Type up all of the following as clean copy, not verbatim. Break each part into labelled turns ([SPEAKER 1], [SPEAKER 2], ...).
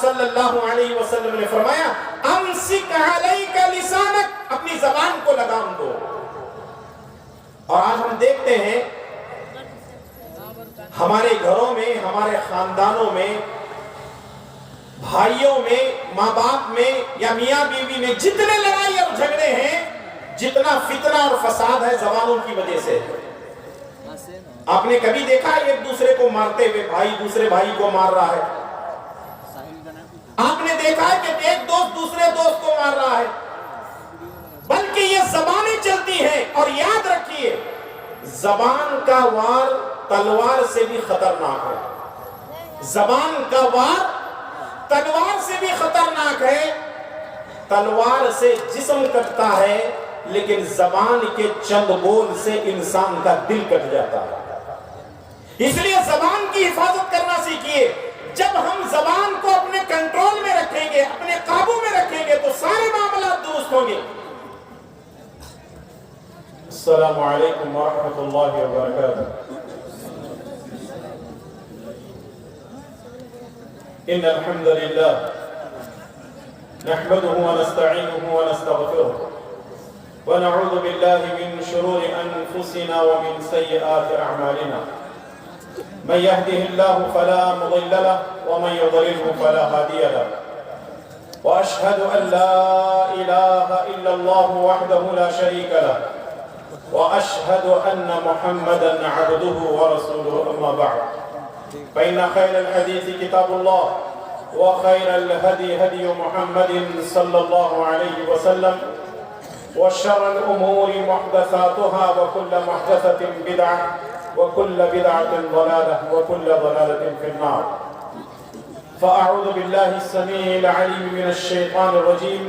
[SPEAKER 1] صلی اللہ علیہ وسلم نے فرمایا امسک علیک لسانک، اپنی زبان کو لگام دو۔ اور آج ہم دیکھتے ہیں ہمارے گھروں میں، ہمارے خاندانوں میں، بھائیوں میں، ماں باپ میں یا میاں بیوی میں جتنے لڑائی اور جھگڑے ہیں، جتنا فتنہ اور فساد ہے زبانوں کی وجہ سے۔ آپ نے کبھی دیکھا ایک دوسرے کو مارتے ہوئے بھائی دوسرے بھائی کو مار رہا ہے؟ آپ نے دیکھا ہے کہ ایک دوست دوسرے دوست کو مار رہا ہے؟ بلکہ یہ زبانیں چلتی ہیں، اور یاد رکھیے زبان کا وار تلوار سے بھی خطرناک ہے۔ زبان کا وار تلوار سے بھی خطرناک ہے۔ تلوار سے جسم کٹتا ہے، لیکن زبان کے چند بول سے انسان کا دل کٹ جاتا ہے۔ اس لیے زبان کی حفاظت کرنا سیکھیے۔ جب ہم زبان کو اپنے کنٹرول میں رکھیں گے، اپنے قابو میں رکھیں گے، تو سارے معاملات درست ہوں گے۔ السلام علیکم ورحمۃ اللہ وبرکاتہ۔ ان الحمد للہ نحمده ونستعینه ونستغفره ونعوذ بالله من شرور انفسنا ومن سيئات اعمالنا، من يهده الله فلا مضل له ومن يضلله فلا هادي له، واشهد ان لا اله الا الله وحده لا شريك له، واشهد ان محمدا عبده ورسوله، اما بعد فان خير الحديث كتاب الله، وخير الهدي هدي محمد صلى الله عليه وسلم، وشر الامور محدثاتها، وكل محدثة بدعة، وكل بدعة ضلالة، وكل ضلالة في النار۔ فأعوذ بالله السميع العليم من الشيطان الرجيم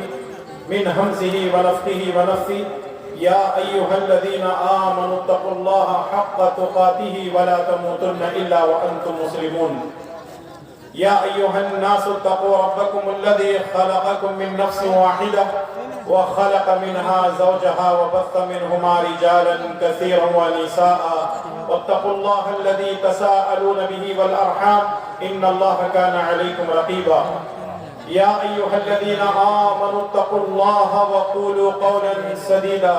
[SPEAKER 1] من همزه ونفخه ونفثه، يا أيها الذين آمنوا اتقوا الله حق تقاته ولا تموتن إلا وأنتم مسلمون، يا أيها الناس اتقوا ربكم الذي خلقكم من نفس واحدة وخلق منها زوجها وبث منهما رجالا كثيرا ونساء، واتقوا الله الذي تساءلون به والأرحام إن الله كان عليكم رقيبا، يا أيها الذين آمنوا اتقوا الله وقولوا قولا سديدا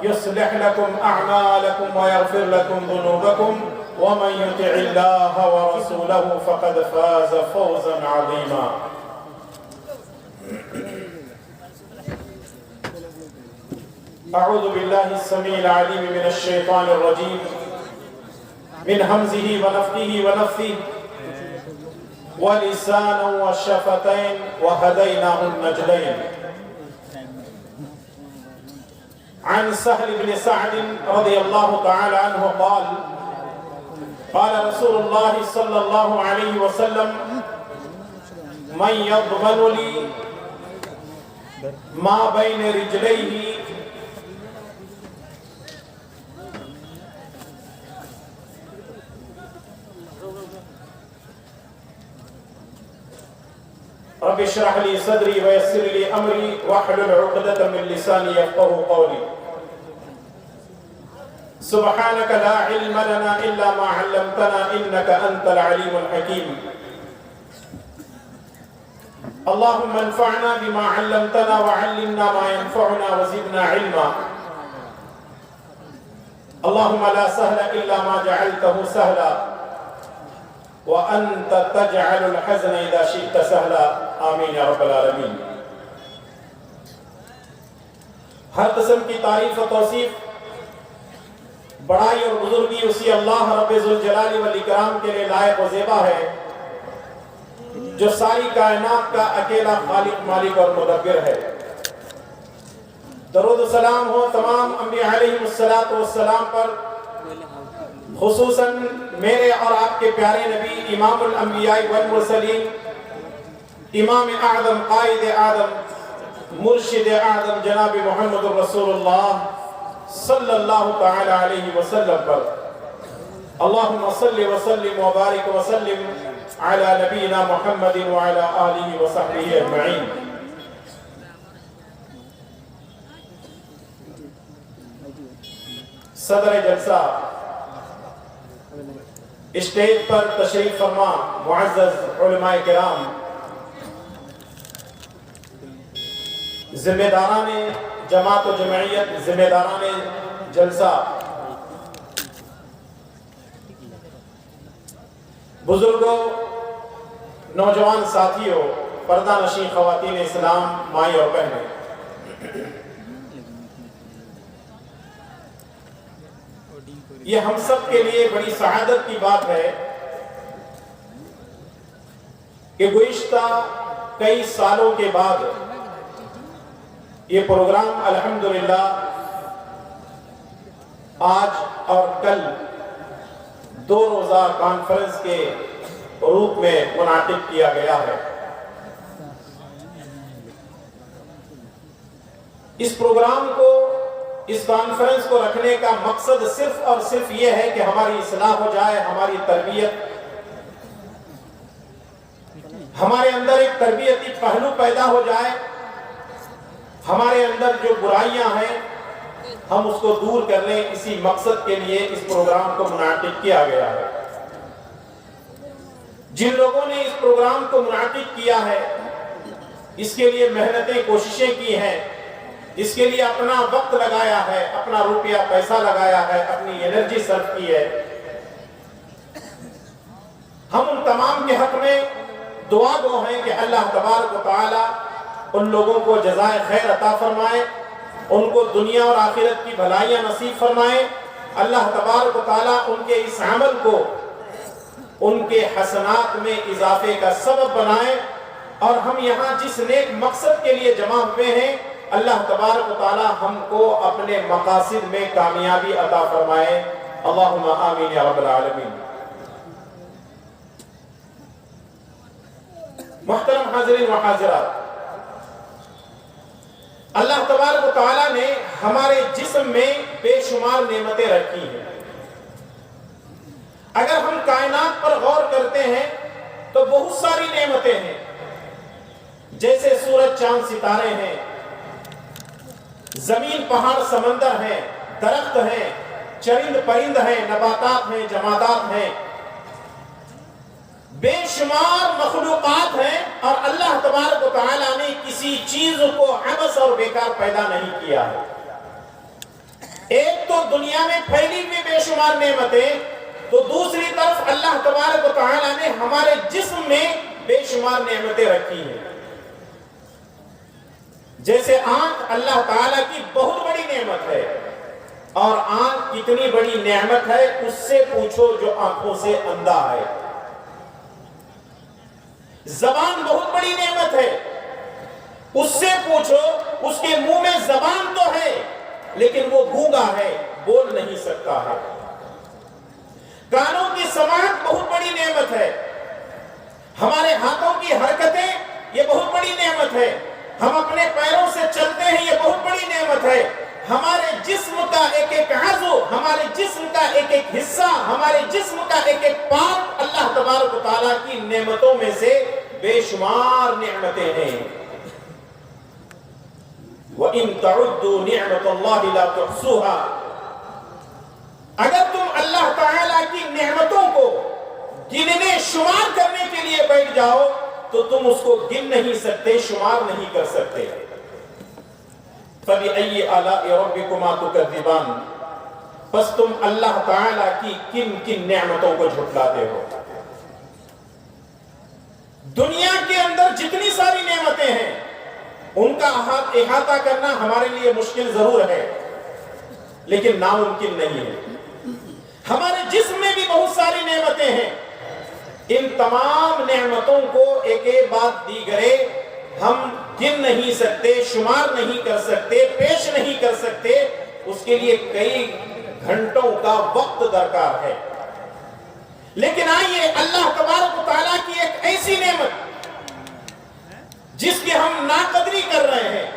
[SPEAKER 1] يصلح لكم أعمالكم ويغفر لكم ذنوبكم، ومن يطع الله ورسوله فقد فاز فوزا عظيما۔ أعوذ بالله السميع العليم من الشيطان الرجيم من همزه ونفخه ونفثه، ولسانا وشفتين وهديناه النجدين۔ عن سهل بن سعد رضي الله تعالى عنه قال قال رسول الله صلى الله عليه وسلم من يضمن لي ما بين رجليه رب اشرح لي صدري ويسر لي امري واحلل عقدة من لساني يفقهوا قولي، سبحانك لا علم لنا الا ما علمتنا انك انت العليم الحكيم، اللهم انفعنا بما علمتنا وعلمنا ما ينفعنا وزدنا علما، اللهم لا سهل الا ما جعلته سهلا وأنت تجعل الحزن إذا شئت سهلا، آمین یا رب العالمین۔ ہر قسم کی تعریف و توصیف، بڑائی اور بزرگی اسی اللہ رب ذوالجلال والاکرام کے لیے لائق و زیبا ہے، جو ساری کائنات کا اکیلا خالق، مالک اور مدبر ہے۔ درود و سلام ہو تمام انبیاء علیہم السلام پر، خصوصاً میرے اور آپ کے پیارے نبی امام الانبیاء والمرسلین، امام اعظم، قائد اعظم، مرشد اعظم جناب محمد رسول اللہ صلی اللہ تعالی علیہ وسلم پر۔ اللہم صلی وسلم وبارک وسلم علی نبینا محمد وعلی آلہ وصحبہ اجمعین۔ صدر جلسہ، اسٹیج پر تشریف فرما معزز علماء کرام، ذمہ داران جماعت و جمعیت، ذمہ داران جلسہ، بزرگوں، نوجوان ساتھیوں، پردہ نشین خواتین اسلام، مائیں اور بہنیں، یہ ہم سب کے لیے بڑی سعادت کی بات ہے کہ گزشتہ کئی سالوں کے بعد یہ پروگرام الحمدللہ آج اور کل 2 روزہ کانفرنس کے روپ میں منعقد کیا گیا ہے۔ اس پروگرام کو، اس کانفرنس کو رکھنے کا مقصد صرف اور صرف یہ ہے کہ ہماری اصلاح ہو جائے، ہماری تربیت، ہمارے اندر ایک تربیتی پہلو پیدا ہو جائے، ہمارے اندر جو برائیاں ہیں ہم اس کو دور کر لیں۔ اسی مقصد کے لیے اس پروگرام کو منعقد کیا گیا ہے۔ جن لوگوں نے اس پروگرام کو منعقد کیا ہے، اس کے لیے محنتیں، کوششیں کی ہیں، اس کے لیے اپنا وقت لگایا ہے، اپنا روپیہ پیسہ لگایا ہے، اپنی انرجی صرف کی ہے، ہم ان تمام کے حق میں دعا گو ہیں کہ اللہ تبارک و تعالی ان لوگوں کو جزائے خیر عطا فرمائے، ان کو دنیا اور آخرت کی بھلائیاں نصیب فرمائے۔ اللہ تبارک و تعالی ان کے اس عمل کو ان کے حسنات میں اضافے کا سبب بنائے، اور ہم یہاں جس نیک مقصد کے لیے جمع ہوئے ہیں، اللہ تبارک و تعالی ہم کو اپنے مقاصد میں کامیابی عطا فرمائے۔ اللہم آمین یا رب العالمین۔ محترم حاضرین و حاضرات، اللہ تبارک و تعالی نے ہمارے جسم میں بے شمار نعمتیں رکھی ہیں۔ اگر ہم کائنات پر غور کرتے ہیں تو بہت ساری نعمتیں ہیں، جیسے سورج، چاند، ستارے ہیں، زمین، پہاڑ، سمندر ہیں، درخت ہیں، چرند پرند ہیں، نباتات ہیں، جمادات ہیں، بے شمار مخلوقات ہیں، اور اللہ تبارک و تعالی نے کسی چیز کو عبث اور بیکار پیدا نہیں کیا ہے۔ ایک تو دنیا میں پھیلی ہوئی بے شمار نعمتیں، تو دوسری طرف اللہ تبارک و تعالی نے ہمارے جسم میں بے شمار نعمتیں رکھی ہیں۔ جیسے آنکھ اللہ تعالی کی بہت بڑی نعمت ہے، اور آنکھ کتنی بڑی نعمت ہے اس سے پوچھو جو آنکھوں سے اندھا ہے۔ زبان بہت بڑی نعمت ہے، اس سے پوچھو، اس کے منہ میں زبان تو ہے لیکن وہ گونگا ہے، بول نہیں سکتا ہے۔ کانوں کی سماعت بہت بڑی نعمت ہے، ہمارے ہاتھوں کی حرکتیں یہ بہت بڑی نعمت ہے، ہم اپنے پیروں سے چلتے ہیں یہ بہت بڑی نعمت ہے، ہمارے جسم کا ایک ایک عضو، ہمارے جسم کا ایک ایک حصہ، ہمارے جسم کا ایک ایک پارٹ اللہ تبارک و تعالیٰ کی نعمتوں میں سے بے شمار نعمتیں ہیں۔ وَإِن تَعُدُّوا نِعْمَةَ اللَّهِ لَا تُحْصُوهَا، اگر تم اللہ تعالیٰ کی نعمتوں کو گننے شمار کرنے کے لیے بیٹھ جاؤ تو تم اس کو گن نہیں سکتے، شمار نہیں کر سکتے۔ فَبِأَيِّ آلَاءِ رَبِّكُمَا تُكَذِّبَانِ، بس تم اللہ تعالیٰ کی کن کن نعمتوں کو جھٹلاتے ہو۔ دنیا کے اندر جتنی ساری نعمتیں ہیں ان کا احاطہ کرنا ہمارے لیے مشکل ضرور ہے، لیکن ناممکن نہیں ہے۔ ہمارے جسم میں بھی بہت ساری نعمتیں ہیں، ان تمام نعمتوں کو ایک ایک بعد دیگرے ہم گن نہیں سکتے، شمار نہیں کر سکتے، پیش نہیں کر سکتے، اس کے لیے کئی گھنٹوں کا وقت درکار ہے۔ لیکن آئیے اللہ تبارک و تعالیٰ کی ایک ایسی نعمت جس کی ہم ناقدری کر رہے ہیں،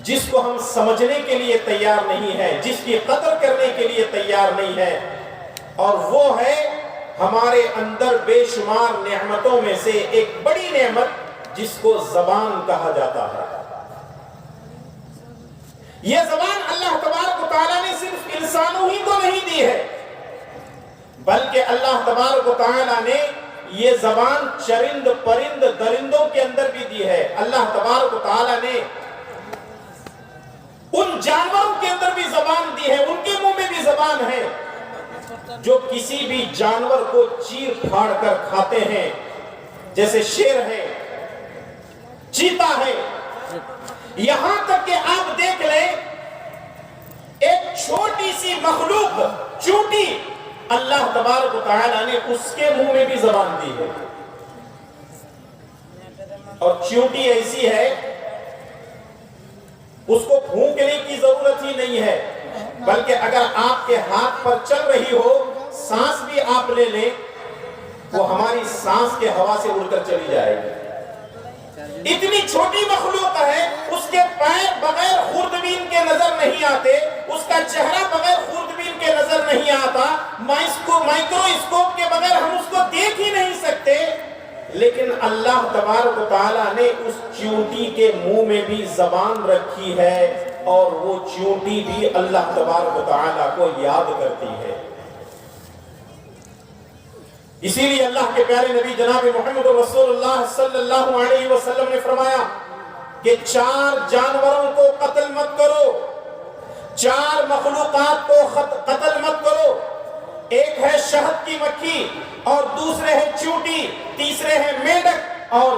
[SPEAKER 1] جس کو ہم سمجھنے کے لیے تیار نہیں ہے، جس کی قدر کرنے کے لیے تیار نہیں ہے، اور وہ ہے ہمارے اندر بے شمار نعمتوں میں سے ایک بڑی نعمت جس کو زبان کہا جاتا ہے۔ یہ زبان اللہ تبارک و تعالیٰ نے صرف انسانوں ہی کو نہیں دی ہے، بلکہ اللہ تبارک و تعالیٰ نے یہ زبان چرند پرند درندوں کے اندر بھی دی ہے۔ اللہ تبارک و تعالیٰ نے ان جانوروں کے اندر بھی زبان دی ہے، ان کے منہ میں بھی زبان ہے، جو کسی بھی جانور کو چیر پھاڑ کر کھاتے ہیں، جیسے شیر ہے، چیتا ہے، یہاں تک کہ آپ دیکھ لیں ایک چھوٹی سی مخلوق چونٹی، اللہ تبارک و تعالیٰ نے اس کے منہ میں بھی زبان دی ہے، اور چونٹی ایسی ہے اس کو پھونکنے کی ضرورت ہی نہیں ہے، بلکہ اگر آپ کے ہاتھ پر چل رہی ہو، سانس بھی آپ لے لیں، وہ ہماری سانس کے ہوا سے اڑ کر چلی جائے گی۔ اتنی چھوٹی مخلوق ہے، اس کے پیر بغیر خوردبین کے نظر نہیں آتے، اس کا چہرہ بغیر خوردبین کے نظر نہیں آتا، مائکرو اسکوپ کے بغیر ہم اس کو دیکھ ہی نہیں سکتے، لیکن اللہ تبارک و تعالیٰ نے اس چیونٹی کے منہ میں بھی زبان رکھی ہے، اور وہ چیونٹی بھی اللہ تبارک و تعالیٰ کو یاد کرتی ہے۔ اسی لیے اللہ کے پیارے نبی جناب محمد رسول اللہ صلی اللہ علیہ وسلم نے فرمایا کہ 4 جانوروں کو قتل مت کرو، 4 مخلوقات کو قتل مت کرو، ایک ہے شہد کی مکھی، اور دوسرے ہے چیونٹی، تیسرے ہے میڈک، اور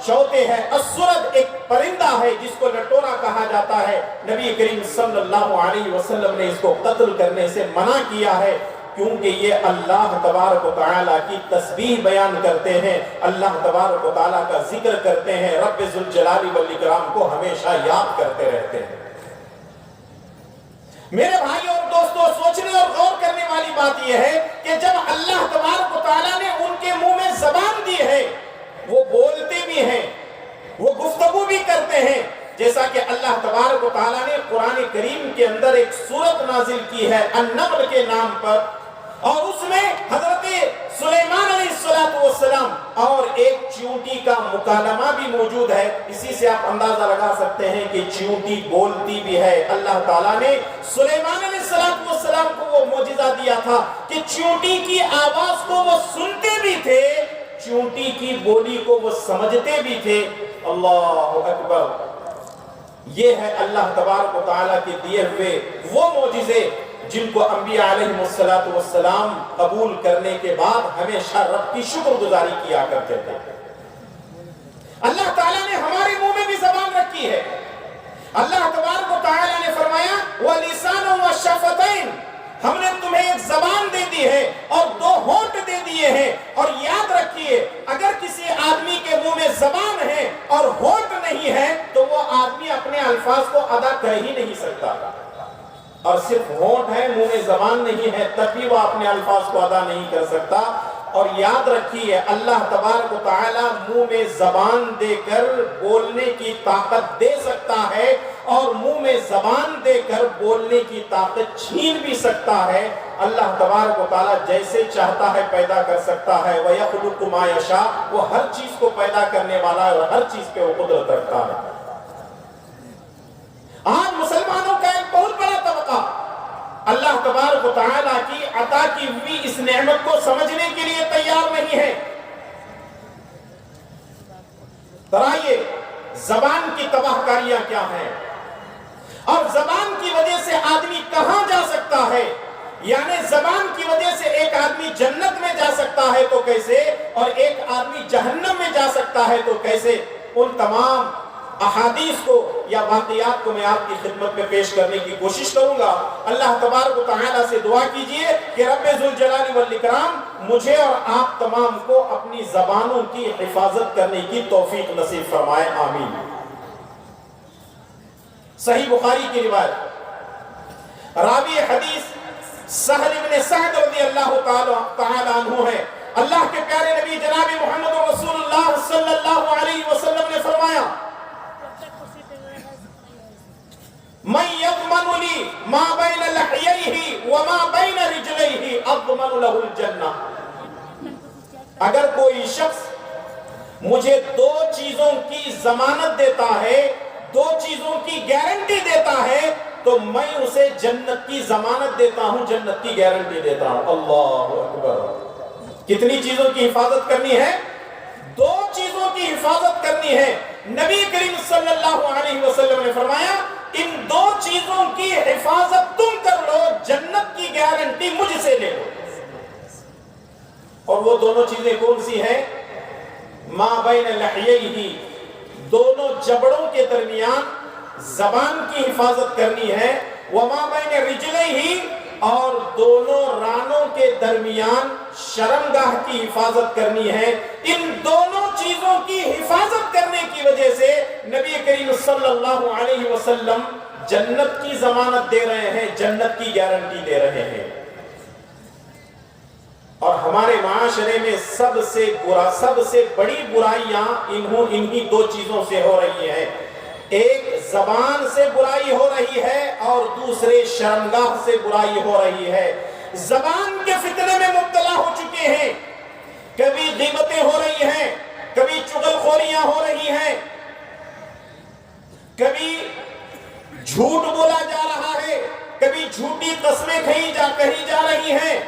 [SPEAKER 1] چوتھے ہے اسرد، ایک پرندہ ہے جس کو لٹورا کہا جاتا ہے۔ نبی کریم صلی اللہ علیہ وسلم نے اس کو قتل کرنے سے منع کیا ہے، کیونکہ یہ اللہ تبارک و تعالیٰ کی تسبیح بیان کرتے ہیں، اللہ تبارک و تعالیٰ کا ذکر کرتے ہیں، رب ذوالجلال والاکرام کو ہمیشہ یاد کرتے رہتے ہیں۔ میرے بھائی اور دوستو، سوچنے اور غور کرنے والی بات یہ ہے کہ جب اللہ تبارک و تعالیٰ نے ان کے منہ میں زبان دی ہے، وہ بولتے بھی ہیں، وہ گفتگو بھی کرتے ہیں، جیسا کہ اللہ تبارک و تعالیٰ نے قرآن کریم کے اندر ایک سورت نازل کی ہے النمل کے نام پر، اور اس میں حضرت سلیمان علیہ السلام اور ایک چیونٹی کا مکالمہ بھی موجود ہے۔ اسی سے آپ اندازہ لگا سکتے ہیں کہ چیونٹی بولتی بھی ہے۔ اللہ تعالیٰ نے سلیمان علیہ السلام کو وہ معجزہ دیا تھا کہ چیونٹی کی آواز کو وہ سنتے بھی تھے، چیونٹی کی بولی کو وہ سمجھتے بھی تھے۔ اللہ اکبر! یہ ہے اللہ تبارک و تعالیٰ کے دیے ہوئے وہ معجزے جن کو انبیاء علیہ السلام قبول کرنے کے بعد ہمیشہ رب کی شکر گزاری کیا کرتے تھے۔ اللہ تعالیٰ نے ہمارے منہ میں بھی زبان رکھی ہے۔ اللہ تبارک و تعالیٰ نے فرمایا وَلِسَانًا وَشَفَتَيْن، ہم نے تمہیں ایک زبان دے دی ہے اور 2 ہونٹ دے دیے ہیں، اور یاد رکھیے اگر کسی آدمی کے منہ میں زبان ہے اور ہونٹ نہیں ہے تو وہ آدمی اپنے الفاظ کو ادا کر ہی نہیں سکتا، اور صرف ہونٹ ہے، منہ میں زبان نہیں ہے، تب بھی وہ اپنے الفاظ کو ادا نہیں کر سکتا۔ اور یاد رکھیے اللہ تبارک و تعالیٰ منہ میں زبان دے کر بولنے کی طاقت دے سکتا ہے، اور منہ میں زبان دے کر بولنے کی طاقت چھین بھی سکتا ہے۔ اللہ تبارک و تعالیٰ جیسے چاہتا ہے پیدا کر سکتا ہے، وَيَخْلُقُ مَا يَشَاءُ، وہ ہر چیز کو پیدا کرنے والا ہے اور ہر چیز پہ وہ قدرت رکھتا ہے۔ آج مسلمانوں کا ایک بہت بڑا طبقہ اللہ تبارک و تعالیٰ کی عطا کی ہوئی اس نعمت کو سمجھنے کے لیے تیار نہیں ہے۔ ترائیے زبان کی تباہ کاریاں کیا ہیں، اور زبان کی وجہ سے آدمی کہاں جا سکتا ہے، یعنی زبان کی وجہ سے ایک آدمی جنت میں جا سکتا ہے تو کیسے، اور ایک آدمی جہنم میں جا سکتا ہے تو کیسے، ان تمام احادیث کو یا واقعات کو میں آپ کی خدمت میں پیش کرنے کی کوشش کروں گا۔ اللہ تبارک و تعالیٰ سے دعا کیجئے کہ رب ذوالجلال والاکرام مجھے اور آپ تمام کو اپنی زبانوں کی حفاظت کرنے کی توفیق نصیب فرمائے، آمین۔ صحیح بخاری کی روایت، راوی حدیث سہل بن سعد رضی اللہ تعالی عنہ ہے۔ اللہ کے پیارے نبی جناب محمد رسول اللہ صلی اللہ علیہ وسلم نے فرمایا من يضمن لي ما بين لحييه وما بين رجليه اضمن له الجنہ، اگر کوئی شخص مجھے 2 چیزوں کی ضمانت دیتا ہے، 2 چیزوں کی گارنٹی دیتا ہے، تو میں اسے جنت کی ضمانت دیتا ہوں، جنت کی گارنٹی دیتا ہوں۔ اللہ اکبر! کتنی چیزوں کی حفاظت کرنی ہے؟ 2 چیزوں کی حفاظت کرنی ہے۔ نبی کریم صلی اللہ علیہ وسلم نے فرمایا ان دو چیزوں کی حفاظت تم کر لو، جنت کی گارنٹی مجھ سے لے لو۔ اور وہ دونوں چیزیں کون سی ہیں؟ ما بین لحییہ، دونوں جبڑوں کے درمیان زبان کی حفاظت کرنی ہے، وما بین رجلیہ، اور دونوں رانوں کے درمیان شرمگاہ کی حفاظت کرنی ہے۔ ان دونوں چیزوں کی حفاظت کرنے کی وجہ سے نبی کریم صلی اللہ علیہ وسلم جنت کی ضمانت دے رہے ہیں، جنت کی گارنٹی دے رہے ہیں۔ اور ہمارے معاشرے میں سب سے بڑی برائیاں انہی دو چیزوں سے ہو رہی ہیں۔ ایک زبان سے برائی ہو رہی ہے اور دوسرے شرمگاہ سے برائی ہو رہی ہے۔ زبان کے فتنے میں مبتلا ہو چکے ہیں، کبھی غیبتیں ہو رہی ہیں، کبھی چغل خوریاں ہو رہی ہیں، کبھی جھوٹ بولا جا رہا ہے، کبھی جھوٹی قسمیں کہی جا رہی ہیں،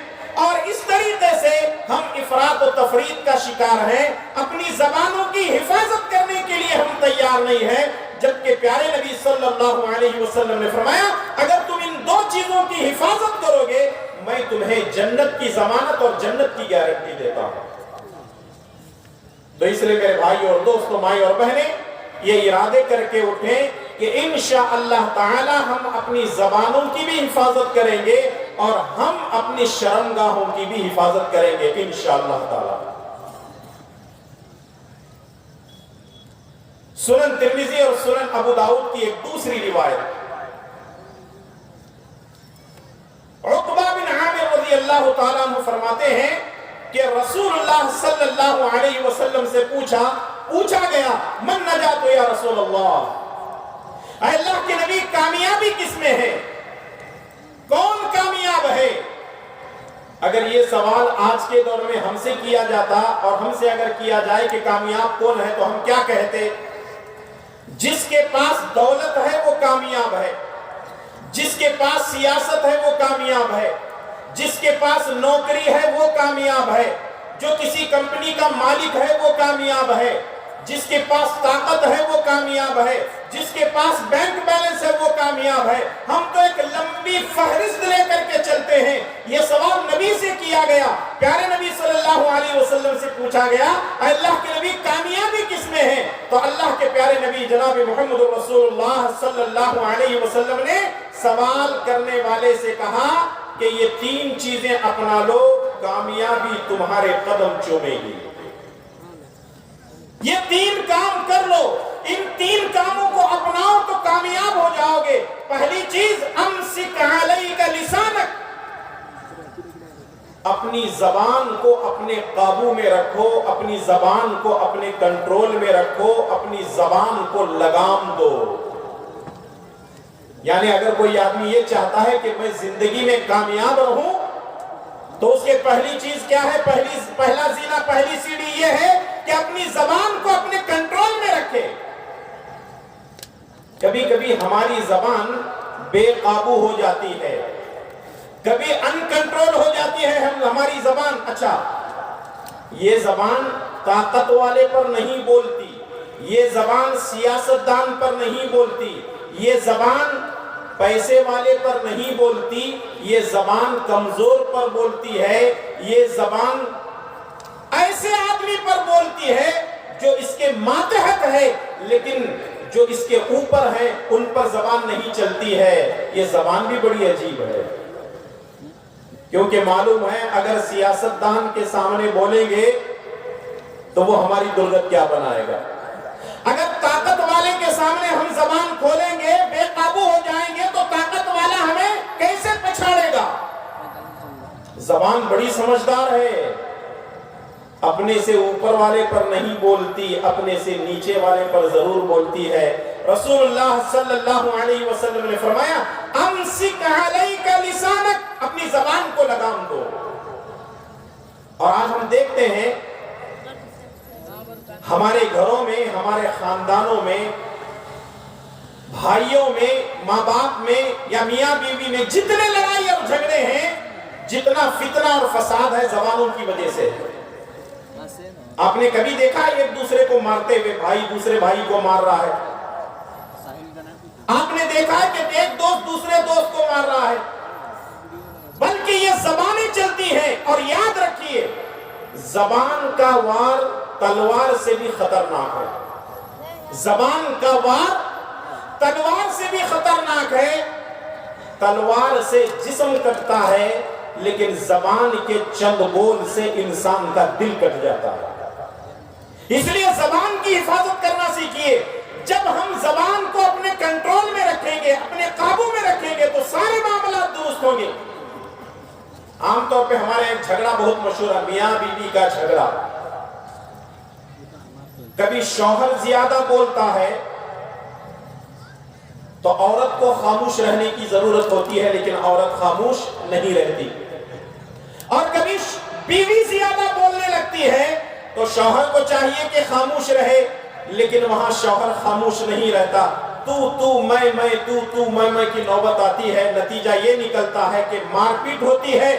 [SPEAKER 1] اور اس طریقے سے ہم افراط و تفریط کا شکار ہیں۔ اپنی زبانوں کی حفاظت کرنے کے لیے ہم تیار نہیں ہیں، جبکہ پیارے نبی صلی اللہ علیہ وسلم نے فرمایا اگر تم ان دو چیزوں کی حفاظت کرو گے میں تمہیں جنت کی ضمانت اور جنت کی گارنٹی دیتا ہوں۔ تو اس لیے میرے بھائی اور دوستوں، مائیں اور بہنیں، یہ ارادے کر کے اٹھیں کہ انشاءاللہ تعالی ہم اپنی زبانوں کی بھی حفاظت کریں گے اور ہم اپنی شرمگاہوں کی بھی حفاظت کریں گے انشاءاللہ تعالی۔ سنن ترمذی اور سنن ابو داؤد کی ایک دوسری روایت، عقبہ بن عامر رضی اللہ تعالیٰ عنہ فرماتے ہیں کہ رسول اللہ صلی اللہ علیہ وسلم سے پوچھا گیا من نجات یا رسول اللہ، اے اللہ کے نبی کامیابی کس میں ہے، کون کامیاب ہے؟ اگر یہ سوال آج کے دور میں ہم سے کیا جاتا اور ہم سے اگر کیا جائے کہ کامیاب کون ہے تو ہم کیا کہتے؟ جس کے پاس دولت ہے وہ کامیاب ہے، جس کے پاس سیاست ہے وہ کامیاب ہے، جس کے پاس نوکری ہے وہ کامیاب ہے، جو کسی کمپنی کا مالک ہے وہ کامیاب ہے، جس کے پاس طاقت ہے وہ کامیاب ہے، جس کے پاس بینک بیلنس ہے وہ کامیاب ہے۔ ہم تو ایک لمبی فہرست لے کر کے چلتے ہیں۔ یہ سوال نبی سے کیا گیا، پیارے نبی صلی اللہ علیہ وسلم سے پوچھا گیا اے اللہ کے نبی کامیابی کس میں ہے؟ تو اللہ کے پیارے نبی جناب محمد رسول اللہ صلی اللہ علیہ وسلم نے سوال کرنے والے سے کہا کہ یہ تین چیزیں اپنا لو، کامیابی تمہارے قدم چومے گی۔ یہ تین کام کر لو، ان تین کاموں کو اپناؤ تو کامیاب ہو جاؤ گے۔ پہلی چیز امسک علیک لسانک، اپنی زبان کو اپنے قابو میں رکھو، اپنی زبان کو اپنے کنٹرول میں رکھو، اپنی زبان کو لگام دو۔ یعنی اگر کوئی آدمی یہ چاہتا ہے کہ میں زندگی میں کامیاب رہوں تو اس کے پہلی چیز کیا ہے؟ پہلا زینہ، پہلی سیڑھی یہ ہے کہ اپنی زبان کو اپنے کنٹرول میں رکھے۔ کبھی کبھی ہماری زبان بے قابو ہو جاتی ہے، کبھی ان کنٹرول ہو جاتی ہے ہماری زبان۔ اچھا، یہ زبان طاقت والے پر نہیں بولتی، یہ زبان سیاستدان پر نہیں بولتی، یہ زبان پیسے والے پر نہیں بولتی، یہ زبان کمزور پر بولتی ہے، یہ زبان ایسے آدمی پر بولتی ہے جو اس کے ماتحت ہے لیکن جو اس کے اوپر ہیں ان پر زبان نہیں چلتی ہے۔ یہ زبان بھی بڑی عجیب ہے، کیونکہ معلوم ہے اگر سیاستدان کے سامنے بولیں گے تو وہ ہماری درگت کیا بنائے گا، اگر طاقت والے کے سامنے ہم زبان کھولیں گے، بے قابو ہو جائیں گے تو طاقت والا ہمیں کیسے پچھاڑے گا؟ زبان بڑی سمجھدار ہے، اپنے سے اوپر والے پر نہیں بولتی، اپنے سے نیچے والے پر ضرور بولتی ہے۔ رسول اللہ صلی اللہ علیہ وسلم نے فرمایا امسک علیک لسانک، اپنی زبان کو لگام دو۔ اور آج ہم دیکھتے ہیں ہمارے گھروں میں، ہمارے خاندانوں میں، بھائیوں میں، ماں باپ میں یا میاں بیوی میں جتنے لڑائی اور جھگڑے ہیں، جتنا فتنہ اور فساد ہے زبانوں کی وجہ سے۔ آپ نے کبھی دیکھا ایک دوسرے کو مارتے ہوئے بھائی دوسرے بھائی کو مار رہا ہے؟ آپ نے دیکھا ہے کہ ایک دوست دوسرے دوست کو مار رہا ہے، بلکہ یہ زبانیں چلتی ہیں. اور یاد رکھیے زبان کا وار تلوار سے بھی خطرناک ہے. زبان کا وار تلوار سے بھی خطرناک ہے. تلوار سے جسم کٹتا ہے لیکن زبان کے چند بول سے انسان کا دل کٹ جاتا ہے. اس لیے زبان کی حفاظت کرنا سیکھیے. جب ہم زبان کو اپنے کنٹرول میں رکھیں گے، اپنے قابو میں رکھیں گے، تو سارے معاملات درست ہوں گے. عام طور پہ ہمارے ایک جھگڑا بہت مشہور ہے، میاں بیوی کا جھگڑا. کبھی شوہر زیادہ بولتا ہے تو عورت کو خاموش رہنے کی ضرورت ہوتی ہے، لیکن عورت خاموش نہیں رہتی. اور کبھی بیوی زیادہ بولنے لگتی ہے تو شوہر کو چاہیے کہ خاموش رہے، لیکن وہاں شوہر خاموش نہیں رہتا. تو میں کی نوبت آتی ہے. نتیجہ یہ نکلتا ہے کہ مار پیٹ ہوتی ہے.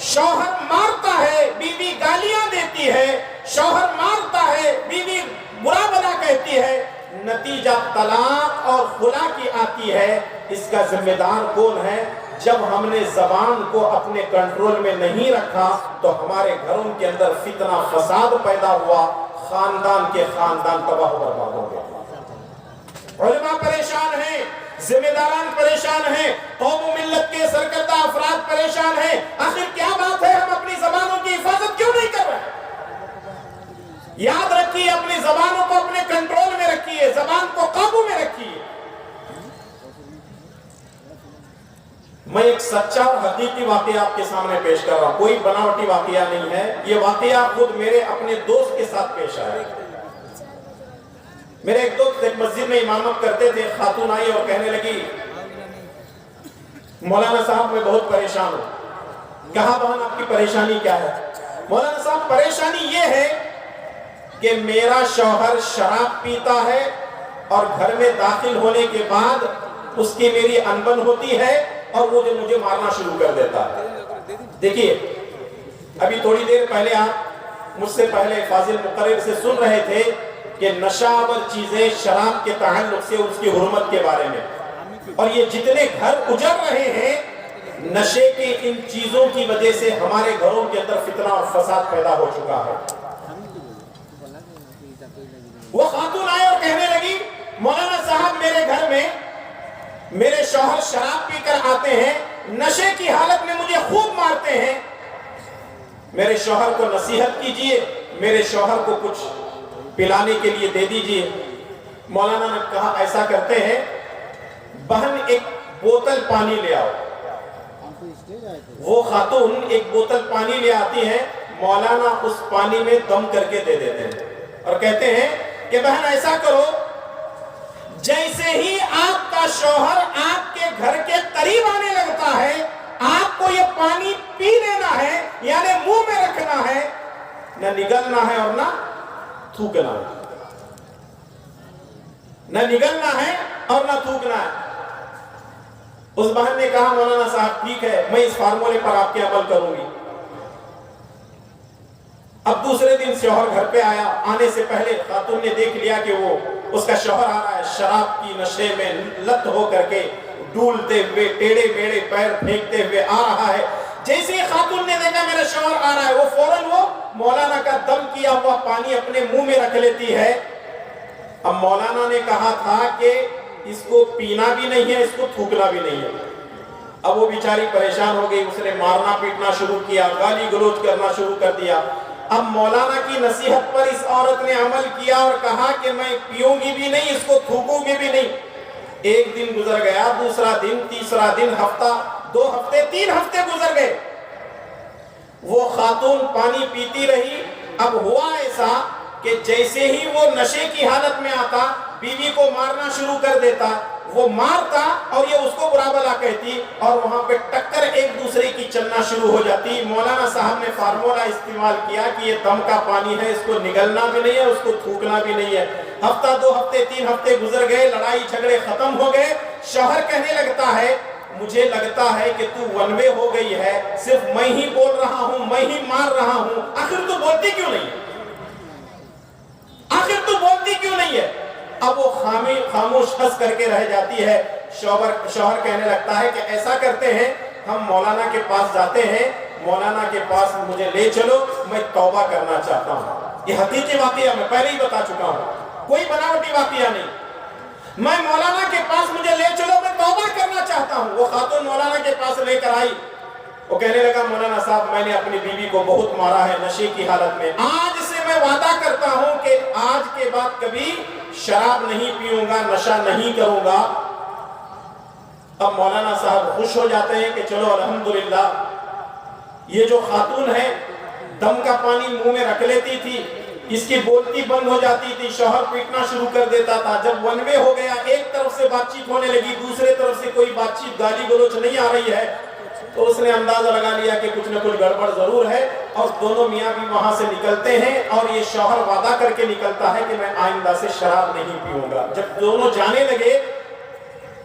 [SPEAKER 1] شوہر مارتا ہے، بیوی گالیاں دیتی ہے. شوہر مارتا ہے، بیوی برا بلا کہتی ہے. نتیجہ طلاق اور خلا کی آتی ہے. اس کا ذمہ دار کون ہے؟ جب ہم نے زبان کو اپنے کنٹرول میں نہیں رکھا تو ہمارے گھروں کے اندر فتنہ فساد پیدا ہوا، خاندان کے خاندان تباہ و برباد ہو گئے. علماء پریشان ہیں، ذمہ داران پریشان ہیں، قوم و ملت کے سرکردہ افراد پریشان ہیں. آخر کیا بات ہے ہم اپنی زبانوں کی حفاظت کیوں نہیں کر رہے؟ یاد رکھیے اپنی زبانوں کو اپنے کنٹرول میں رکھیے، زبان کو قابو میں رکھیے. میں ایک سچا اور حقیقی واقعہ آپ کے سامنے پیش کر رہا ہوں، کوئی بناوٹی واقعہ نہیں ہے. یہ واقعہ خود میرے اپنے دوست کے ساتھ پیش آیا. میرے ایک دوست ایک مسجد میں امامت کرتے تھے. خاتون آئی اور کہنے لگی مولانا صاحب میں بہت پریشان ہوں. کہا بہن آپ کی پریشانی کیا ہے؟ مولانا صاحب پریشانی یہ ہے کہ میرا شوہر شراب پیتا ہے اور گھر میں داخل ہونے کے بعد اس کی میری انبن ہوتی ہے اور وہ جو مجھے مارنا شروع کر دیتا ہے. دیکھیے ابھی تھوڑی دیر پہلے آپ مجھ سے پہلے فاضل مقرر سے سن رہے تھے کہ نشہ آور چیزیں شراب کے تعلق سے اس کی حرمت کے بارے میں، اور یہ جتنے گھر اجڑ رہے ہیں نشے کے ان چیزوں کی وجہ سے ہمارے گھروں کے اندر فتنہ اور فساد پیدا ہو چکا ہے. وہ خاتون آئے اور کہنے لگی مولانا صاحب میرے گھر میں میرے شوہر شراب پی کر آتے ہیں، نشے کی حالت میں مجھے خوب مارتے ہیں. میرے شوہر کو نصیحت کیجئے، میرے شوہر کو کچھ پلانے کے لیے دے دیجئے. مولانا نے کہا ایسا کرتے ہیں بہن ایک بوتل پانی لے آؤ. وہ خاتون ایک بوتل پانی لے آتی ہے. مولانا اس پانی میں دم کر کے دے دیتے ہیں اور کہتے ہیں کہ بہن ایسا کرو جیسے ہی آپ کا شوہر آپ کے گھر کے قریب آنے لگتا ہے آپ کو یہ پانی پی لینا ہے، یعنی منہ میں رکھنا ہے، نہ نگلنا ہے اور نہ تھوکنا ہے. نہ نگلنا ہے اور نہ تھوکنا ہے. اس بہن نے کہا مولانا صاحب ٹھیک ہے میں اس فارمولے پر آپ کے عمل کروں گی. اب دوسرے دن شوہر گھر پہ آیا. آنے سے پہلے خاتون نے دیکھ لیا کہ وہ اس کا شوہر آ رہا ہے شراب کی نشے میں لت ہو کر کے، ڈولتے ہوئے ٹیڑے میڑے پیر پھینکتے ہوئے آ رہا ہے. جیسے ہی خاتون نے دیکھا میرا شوہر آ رہا ہے وہ فوراً وہ مولانا کا دم کیا ہوا پانی اپنے منہ میں رکھ لیتی ہے. اب مولانا نے کہا تھا کہ اس کو پینا بھی نہیں ہے، اس کو تھوکنا بھی نہیں ہے. اب وہ بیچاری پریشان ہو گئی، اس نے مارنا پیٹنا شروع کیا، گالی گلوچ کرنا شروع کر دیا. اب مولانا کی نصیحت پر اس عورت نے عمل کیا اور کہا کہ میں پیوں گی بھی نہیں، اس کو تھوکوں گی بھی نہیں. ایک دن گزر گیا، دوسرا دن، تیسرا دن، ہفتہ، 2 ہفتے، 3 ہفتے گزر گئے. وہ خاتون پانی پیتی رہی. اب ہوا ایسا کہ جیسے ہی وہ نشے کی حالت میں آتا بیوی کو مارنا شروع کر دیتا. وہ مارتا اور یہ اس کو برا بلا کہتی اور وہاں پہ ٹکر ایک دوسرے کی چلنا شروع ہو جاتی. مولانا صاحب نے فارمولہ استعمال کیا کہ یہ دم کا پانی ہے، اس کو نگلنا بھی نہیں ہے، اس کو تھوکنا بھی نہیں ہے. ہفتہ، 2 ہفتے، 3 ہفتے گزر گئے، لڑائی جھگڑے ختم ہو گئے. شوہر کہنے لگتا ہے مجھے لگتا ہے کہ تو ون وے ہو گئی ہے، صرف میں ہی بول رہا ہوں، میں ہی مار رہا ہوں. آخر تو بولتی کیوں نہیں ہے؟ آخر تو بولتی کیوں نہیں ہے؟ اب وہ خاموش ہنس کر کے رہ جاتی ہے. شوہر کہنے لگتا ہے کہ ایسا کرتے ہیں ہم مولانا کے پاس جاتے ہیں, مولانا کے پاس مجھے لے چلو, میں توبہ کرنا چاہتا ہوں. یہ حقیقی واقعہ میں پہلے ہی بتا چکا ہوں, کوئی بناوٹی واقعہ نہیں. میں مولانا کے پاس مجھے لے چلو, میں توبہ کرنا چاہتا ہوں. وہ خاتون مولانا کے پاس لے کر آئی. وہ کہنے لگا مولانا صاحب میں نے اپنی بیوی کو بہت مارا ہے نشے کی حالت میں, آج سے میں وعدہ کرتا ہوں کہ آج کے بعد کبھی شراب نہیں پیوں گا, نشہ نہیں کروں گا. اب مولانا صاحب خوش ہو جاتے ہیں کہ چلو الحمدللہ. یہ جو خاتون ہے دم کا پانی منہ میں رکھ لیتی تھی, اس کی بولتی بند ہو جاتی تھی, شوہر پیٹنا شروع کر دیتا تھا. جب ون وے ہو گیا, ایک طرف سے بات چیت ہونے لگی, دوسرے طرف سے کوئی بات چیت گالی گلوچ نہیں آ رہی ہے, تو اس نے اندازہ لگا لیا کہ کچھ نہ کچھ گڑبڑ ضرور ہے. اور دونوں میاں بھی وہاں سے نکلتے ہیں اور یہ شوہر وعدہ کر کے نکلتا ہے کہ میں آئندہ سے شراب نہیں پیوں گا. جب دونوں جانے لگے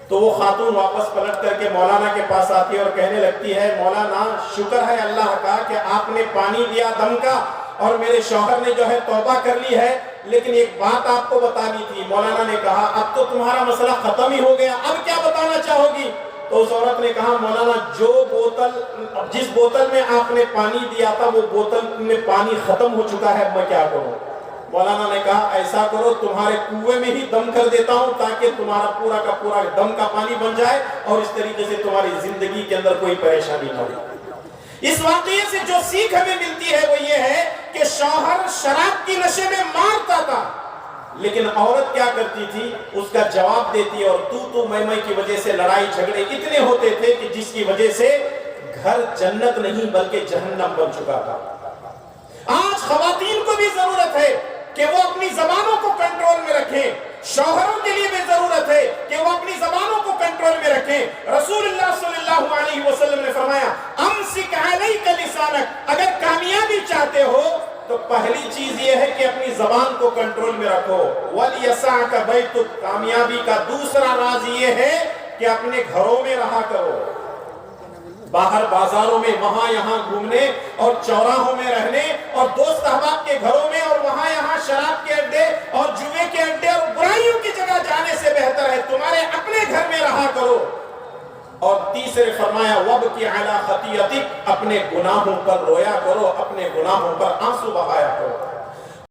[SPEAKER 1] تو وہ خاتون واپس پلٹ کر کے مولانا کے پاس آتی ہے اور کہنے لگتی ہے مولانا شکر ہے اللہ کا کہ آپ نے پانی دیا دم کا اور میرے شوہر نے جو ہے توبہ کر لی ہے, لیکن ایک بات آپ کو بتانی تھی. مولانا نے کہا اب تو تمہارا مسئلہ ختم ہی ہو گیا, اب کیا بتانا چاہو گی؟ تو اس عورت نے کہا مولانا جس بوتل میں آپ نے پانی دیا تھا وہ بوتل میں پانی ختم ہو چکا ہے, میں کیا کروں؟ مولانا نے کہا ایسا کرو تمہارے کنویں میں ہی دم کر دیتا ہوں تاکہ تمہارا پورا کا پورا دم کا پانی بن جائے اور اس طریقے سے تمہاری زندگی کے اندر کوئی پریشانی نہ ہو. اس واقعے سے جو سیکھ ہمیں ملتی ہے وہ یہ ہے کہ شوہر شراب کی نشے میں مارتا تھا, لیکن عورت کیا کرتی تھی, اس کا جواب دیتی اور تو میں کی وجہ سے لڑائی جھگڑے اتنے ہوتے تھے کہ جس کی وجہ سے گھر جنت نہیں بلکہ جہنم بن چکا تھا. آج خواتین کو بھی ضرورت ہے کہ وہ اپنی زبانوں کو کنٹرول میں رکھیں, شوہروں کے لیے بھی ضرورت ہے کہ وہ اپنی زبانوں کو کنٹرول میں رکھیں. رسول اللہ صلی اللہ علیہ وسلم نے فرمایا امسک علیک لسانک, اگر کامیابی چاہتے ہو تو پہلی چیز یہ ہے کہ اپنی زبان کو کنٹرول میں رکھو. وَلْيَسَعْكَ بَيْتُكَ, کامیابی کا دوسرا راز یہ ہے کہ اپنے گھروں میں رہا کرو. باہر بازاروں میں وہاں یہاں گھومنے اور چوراہوں میں رہنے اور دوست احباب کے گھروں میں اور وہاں یہاں شراب کے اڈے اور جوئے کے اڈے اور برائیوں کی جگہ جانے سے بہتر ہے تمہارے اپنے گھر میں رہا کرو. اور تیسرے فرمایا وَبْكِ عَلَى خَطِيئَتِكَ, اپنے گناہوں پر رویا کرو, اپنے گناہوں پر آنسو بہایا کرو.